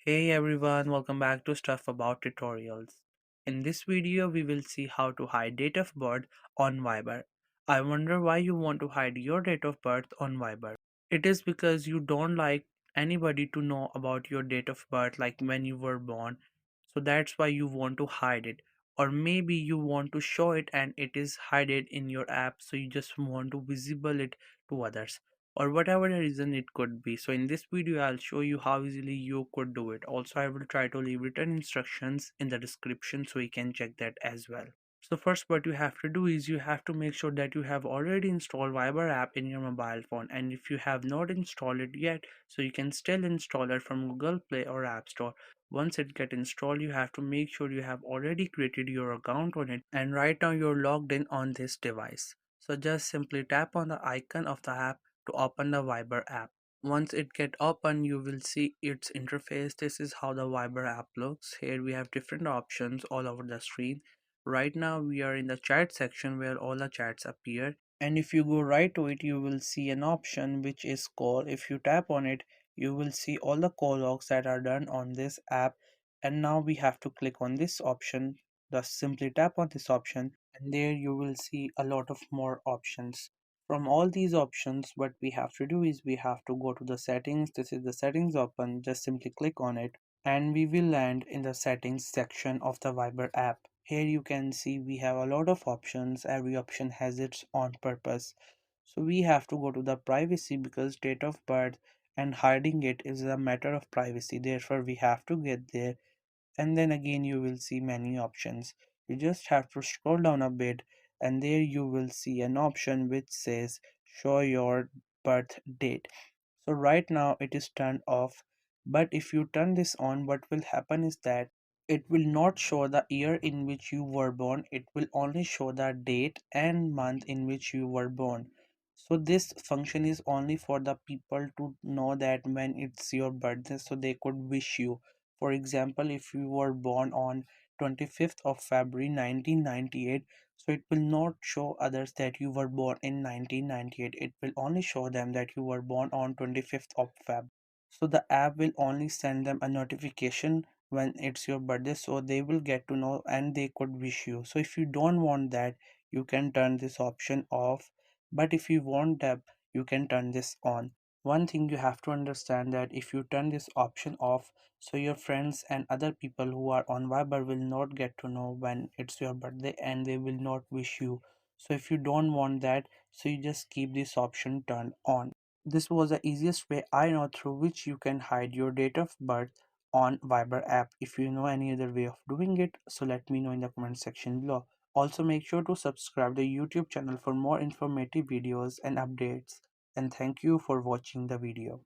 Hey everyone, welcome back to Stuff About Tutorials. In this video, we will see how to hide date of birth on Viber. I wonder why you want to hide your date of birth on Viber. It is because you don't like anybody to know about your date of birth, like when you were born. So that's why you want to hide it. Or maybe you want to show it and it is hidden in your app, so you just want to visible it to others or whatever the reason it could be. So in this video I'll show you how easily you could do it. Also I will try to leave written instructions in the description so you can check that as well. So first what you have to do is you have to make sure that you have already installed Viber app in your mobile phone, and if you have not installed it yet, so you can still install it from Google Play or App Store. Once it get installed, you have to make sure you have already created your account on it, and right now you're logged in on this device. So just simply tap on the icon of the app to open the Viber app. Once it get open, you will see its interface. This is how the Viber app looks. Here we have different options all over the screen. Right now we are in the chat section where all the chats appear, and if you go right to it you will see an option which is call. If you tap on it, you will see all the call logs that are done on this app, and now we have to click on this option. Just simply tap on this option and there you will see a lot of more options. From all these options, what we have to do is we have to go to the settings. This is the settings open. Just simply click on it and we will land in the settings section of the Viber app. Here you can see we have a lot of options. Every option has its own purpose. So we have to go to the privacy because date of birth and hiding it is a matter of privacy. Therefore we have to get there, and then again you will see many options. You just have to scroll down a bit and there you will see an option which says show your birth date. So right now it is turned off, but if you turn this on, what will happen is that it will not show the year in which you were born. It will only show the date and month in which you were born. So this function is only for the people to know that when it's your birthday so they could wish you. For example, if you were born on 25th of February 1998, so it will not show others that you were born in 1998. It will only show them that you were born on 25th of Feb. So the app will only send them a notification when it's your birthday, so they will get to know and they could wish you. So if you don't want that, you can turn this option off, but if you want that, you can turn this on. One thing you have to understand that if you turn this option off, so your friends and other people who are on Viber will not get to know when it's your birthday and they will not wish you. So if you don't want that, so you just keep this option turned on. This was the easiest way I know through which you can hide your date of birth on Viber app. If you know any other way of doing it, so let me know in the comment section below. Also make sure to subscribe the YouTube channel for more informative videos and updates. And thank you for watching the video.